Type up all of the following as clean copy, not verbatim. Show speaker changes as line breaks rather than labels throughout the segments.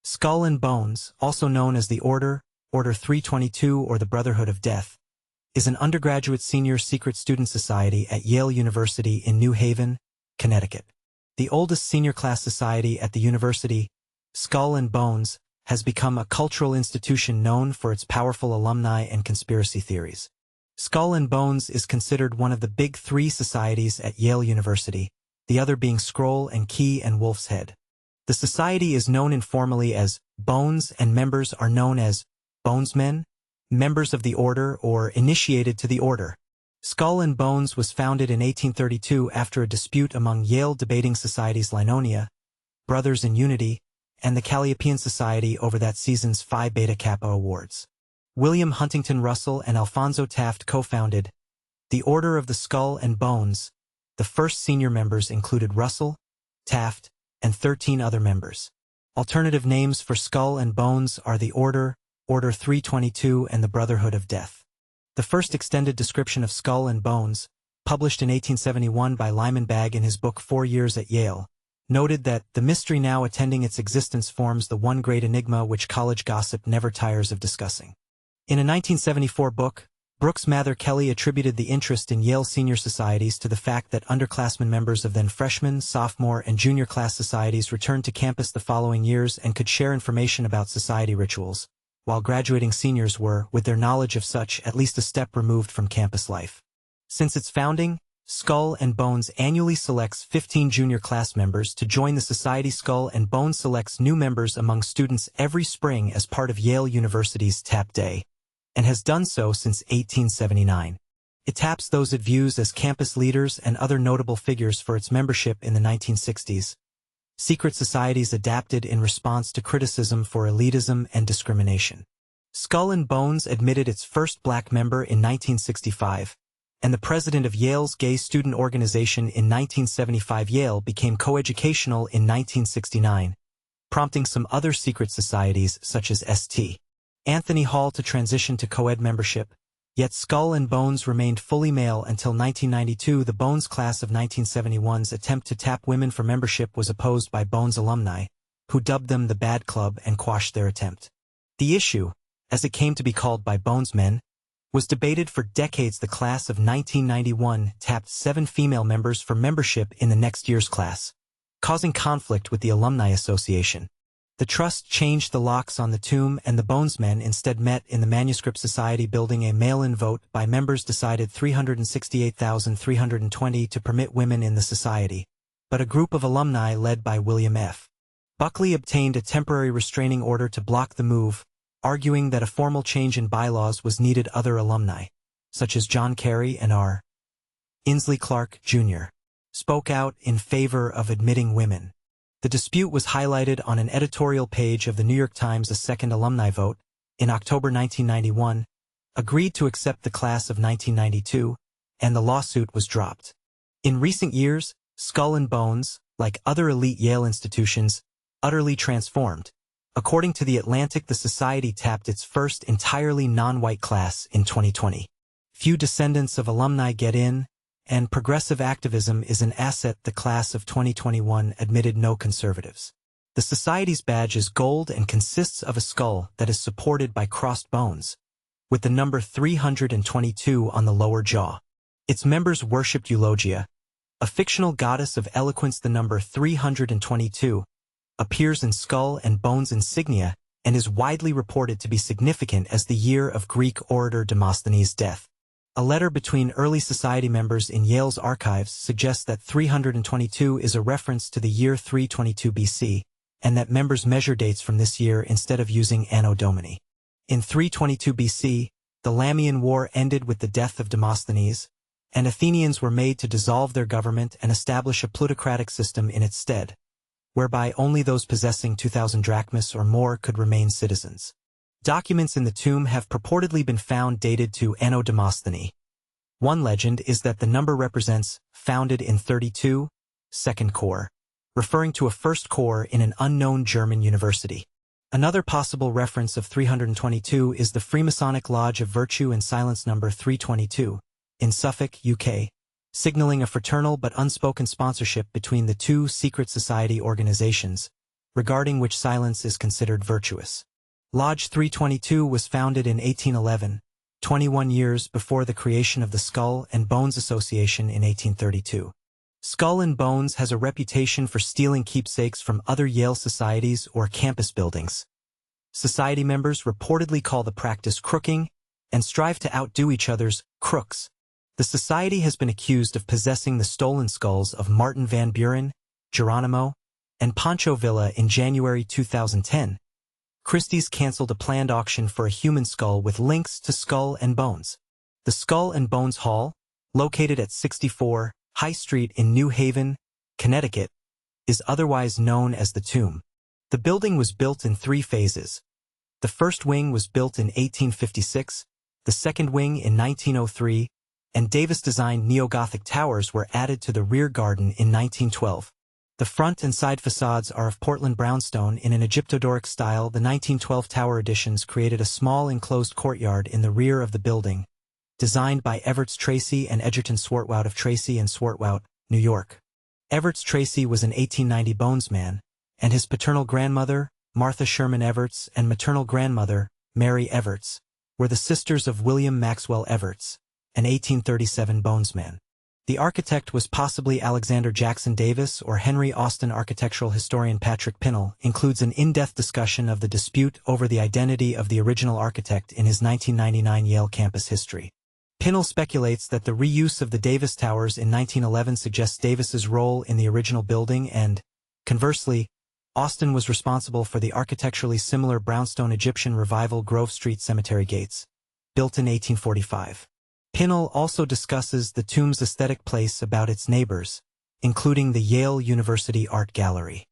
Skull and Bones, also known as the Order, Order 322 or the Brotherhood of Death, is an undergraduate senior secret student society at Yale University in New Haven, Connecticut. The oldest senior class society at the university, Skull and Bones, has become a cultural institution known for its powerful alumni and conspiracy theories. Skull and Bones is considered one of the big three societies at Yale University, the other being Scroll and Key and Wolf's Head. The society is known informally as Bones and members are known as Bonesmen, members of the order or initiated to the order. Skull and Bones was founded in 1832 after a dispute among Yale debating societies Linonia, Brothers in Unity, and the Calliopean Society over that season's Phi Beta Kappa Awards. William Huntington Russell and Alphonso Taft co-founded the Order of the Skull and Bones. The first senior members included Russell, Taft, and 13 other members. Alternative names for Skull and Bones are the Order, Order 322, and the Brotherhood of Death. The first extended description of Skull and Bones, published in 1871 by Lyman Bagg in his book 4 Years at Yale, noted that the mystery now attending its existence forms the one great enigma which college gossip never tires of discussing. In a 1974 book, Brooks Mather Kelly attributed the interest in Yale senior societies to the fact that underclassmen members of then freshman, sophomore, and junior class societies returned to campus the following years and could share information about society rituals, while graduating seniors were, with their knowledge of such, at least a step removed from campus life. Since its founding, Skull and Bones annually selects 15 junior class members to join the society. Skull and Bones selects new members among students every spring as part of Yale University's Tap Day, and has done so since 1879. It taps those it views as campus leaders and other notable figures for its membership in the 1960s. Secret societies adapted in response to criticism for elitism and discrimination. Skull and Bones admitted its first black member in 1965, and the president of Yale's gay student organization in 1975. Yale became coeducational in 1969, prompting some other secret societies such as St. Anthony Hall to transition to co-ed membership, yet Skull and Bones remained fully male until 1992. The Bones class of 1971's attempt to tap women for membership was opposed by Bones alumni, who dubbed them the Bad Club and quashed their attempt. The issue, as it came to be called by Bonesmen, was debated for decades. The class of 1991 tapped 7 female members for membership in the next year's class, causing conflict with the Alumni Association. The trust changed the locks on the tomb, and the Bonesmen instead met in the Manuscript Society building. A mail-in vote by members decided 368,320 to permit women in the society, but a group of alumni led by William F. Buckley obtained a temporary restraining order to block the move, arguing that a formal change in bylaws was needed. Other alumni, such as John Kerry and R. Inslee Clark, Jr., spoke out in favor of admitting women. The dispute was highlighted on an editorial page of the New York Times. A second alumni vote, in October 1991, agreed to accept the class of 1992, and the lawsuit was dropped. In recent years, Skull and Bones, like other elite Yale institutions, utterly transformed. According to The Atlantic, the society tapped its first entirely non-white class in 2020. Few descendants of alumni get in, and progressive activism is an asset. The class of 2021 admitted no conservatives. The society's badge is gold and consists of a skull that is supported by crossed bones, with the number 322 on the lower jaw. Its members worshipped Eulogia, a fictional goddess of eloquence. The number 322 appears in Skull and Bones insignia and is widely reported to be significant as the year of Greek orator Demosthenes' death. A letter between early society members in Yale's archives suggests that 322 is a reference to the year 322 BC, and that members measure dates from this year instead of using Anno Domini. In 322 BC, the Lamian War ended with the death of Demosthenes, and Athenians were made to dissolve their government and establish a plutocratic system in its stead, whereby only those possessing 2,000 drachmas or more could remain citizens. Documents in the tomb have purportedly been found dated to Anno Demostheni. One legend is that the number represents founded in 32, second corps, referring to a first corps in an unknown German university. Another possible reference of 322 is the Freemasonic Lodge of Virtue and Silence number 322, in Suffolk, UK, signaling a fraternal but unspoken sponsorship between the two secret society organizations, regarding which silence is considered virtuous. Lodge 322 was founded in 1811, 21 years before the creation of the Skull and Bones Association in 1832. Skull and Bones has a reputation for stealing keepsakes from other Yale societies or campus buildings. Society members reportedly call the practice crooking and strive to outdo each other's crooks. The society has been accused of possessing the stolen skulls of Martin Van Buren, Geronimo, and Pancho Villa in January 2010. Christie's canceled a planned auction for a human skull with links to Skull and Bones. The Skull and Bones Hall, located at 64 High Street in New Haven, Connecticut, is otherwise known as the Tomb. The building was built in 3 phases. The first wing was built in 1856, the second wing in 1903, and Davis-designed neo-Gothic towers were added to the rear garden in 1912. The front and side facades are of Portland brownstone in an Egyptodoric style. The 1912 tower additions created a small enclosed courtyard in the rear of the building, designed by Everts Tracy and Edgerton Swartwout of Tracy and Swartwout, New York. Everts Tracy was an 1890 bonesman, and his paternal grandmother, Martha Sherman Everts, and maternal grandmother, Mary Everts, were the sisters of William Maxwell Everts, an 1837 bonesman. The architect was possibly Alexander Jackson Davis or Henry Austin. Architectural historian Patrick Pinnell includes an in-depth discussion of the dispute over the identity of the original architect in his 1999 Yale campus history. Pinnell speculates that the reuse of the Davis Towers in 1911 suggests Davis's role in the original building and, conversely, Austin was responsible for the architecturally similar brownstone Egyptian Revival Grove Street Cemetery gates, built in 1845. Pinnell also discusses the tomb's aesthetic place about its neighbors, including the Yale University Art Gallery.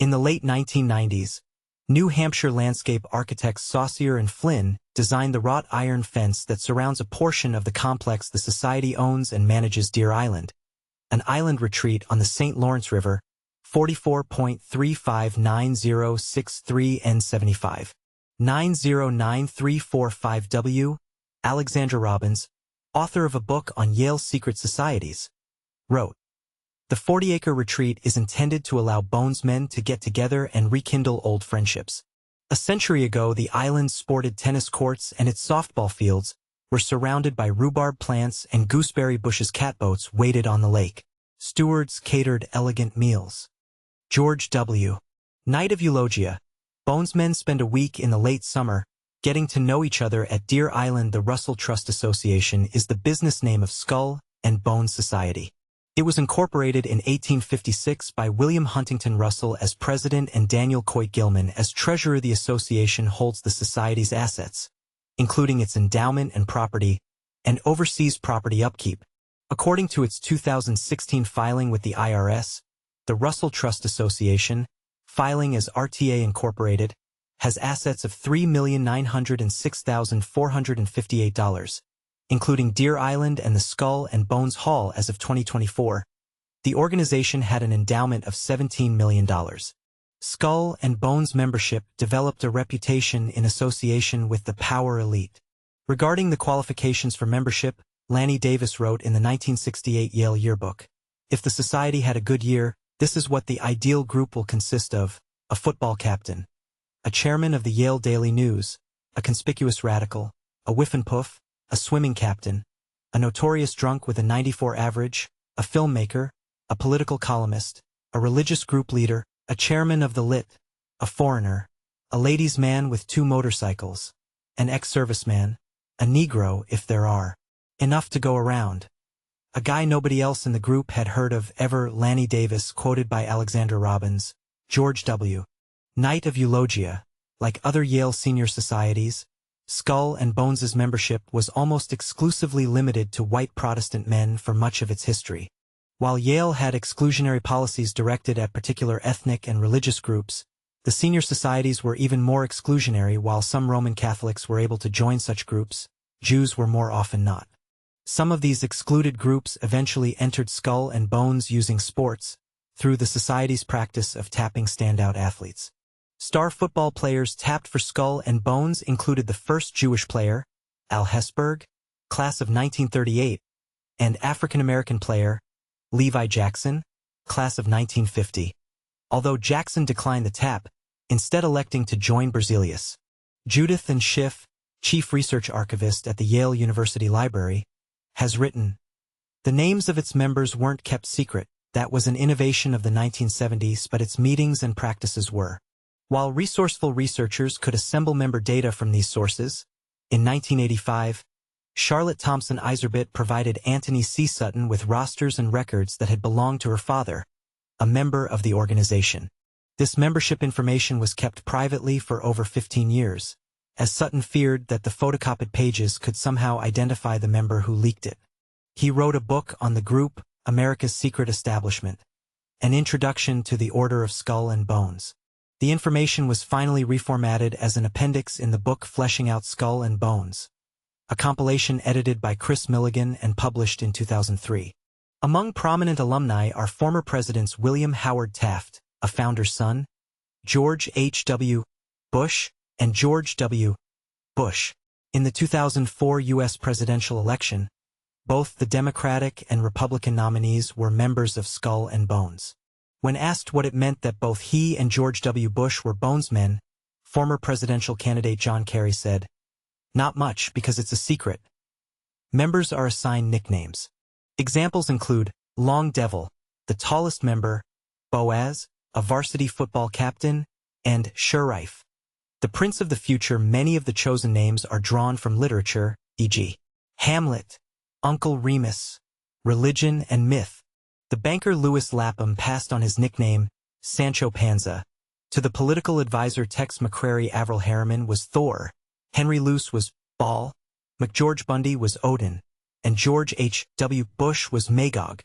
In the late 1990s, New Hampshire landscape architects Saucier and Flynn designed the wrought iron fence that surrounds a portion of the complex the Society owns and manages Deer Island, an island retreat on the St. Lawrence River, 44.359063 N75. 909345W. Alexandra Robbins, author of a book on Yale's secret societies, wrote, "The 40-acre retreat is intended to allow bonesmen to get together and rekindle old friendships. A century ago, the island sported tennis courts and its softball fields were surrounded by rhubarb plants and gooseberry bushes. Catboats waited on the lake. Stewards catered elegant meals." George W. Night of Eulogia. Bonesmen spend a week in the late summer getting to know each other at Deer Island. The Russell Trust Association is the business name of Skull and Bones Society. It was incorporated in 1856 by William Huntington Russell as president and Daniel Coit Gilman as treasurer. The association holds the society's assets, including its endowment and property, and oversees property upkeep. According to its 2016 filing with the IRS, the Russell Trust Association, filing as RTA Incorporated, has assets of $3,906,458, including Deer Island and the Skull and Bones Hall. As of 2024, the organization had an endowment of $17 million. Skull and Bones membership developed a reputation in association with the power elite. Regarding the qualifications for membership, Lanny Davis wrote in the 1968 Yale Yearbook, "If the society had a good year, this is what the ideal group will consist of: a football captain, a chairman of the Yale Daily News, a conspicuous radical, a whiff and puff, a swimming captain, a notorious drunk with a 94 average, a filmmaker, a political columnist, a religious group leader, a chairman of the lit, a foreigner, a ladies' man with 2 motorcycles, an ex-serviceman, a Negro if there are enough to go around, a guy nobody else in the group had heard of ever." Lanny Davis, quoted by Alexandra Robbins. George W. Night of Eulogia. Like other Yale senior societies, Skull and Bones's membership was almost exclusively limited to white Protestant men for much of its history. While Yale had exclusionary policies directed at particular ethnic and religious groups, the senior societies were even more exclusionary. While some Roman Catholics were able to join such groups, Jews were more often not. Some of these excluded groups eventually entered Skull and Bones using sports, through the society's practice of tapping standout athletes. Star football players tapped for Skull and Bones included the first Jewish player, Al Hesburgh, class of 1938, and African-American player, Levi Jackson, class of 1950. although Jackson declined the tap, instead electing to join Berzelius. Judith and Schiff, chief research archivist at the Yale University Library, has written, "The names of its members weren't kept secret. That was an innovation of the 1970s, but its meetings and practices were." While resourceful researchers could assemble member data from these sources, in 1985, Charlotte Thompson Iserbyt provided Anthony C. Sutton with rosters and records that had belonged to her father, a member of the organization. This membership information was kept privately for over 15 years, as Sutton feared that the photocopied pages could somehow identify the member who leaked it. He wrote a book on the group, America's Secret Establishment, an introduction to the Order of Skull and Bones. The information was finally reformatted as an appendix in the book Fleshing Out Skull and Bones, a compilation edited by Chris Milligan and published in 2003. Among prominent alumni are former presidents William Howard Taft, a founder's son, George H.W. Bush, and George W. Bush. In the 2004 U.S. presidential election, both the Democratic and Republican nominees were members of Skull and Bones. When asked what it meant that both he and George W. Bush were Bonesmen, former presidential candidate John Kerry said, "Not much, because it's a secret." Members are assigned nicknames. Examples include Long Devil, the tallest member, Boaz, a varsity football captain, and Sheriff, the Prince of the Future. Many of the chosen names are drawn from literature, e.g., Hamlet, Uncle Remus, Religion and Myth. The banker Louis Lapham passed on his nickname, Sancho Panza. To the political advisor Tex McCrary, Avril Harriman was Thor, Henry Luce was Baal, McGeorge Bundy was Odin, and George H.W. Bush was Magog.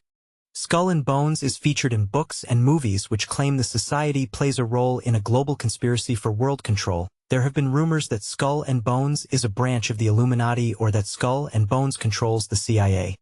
Skull and Bones is featured in books and movies which claim the society plays a role in a global conspiracy for world control. There have been rumors that Skull and Bones is a branch of the Illuminati or that Skull and Bones controls the CIA.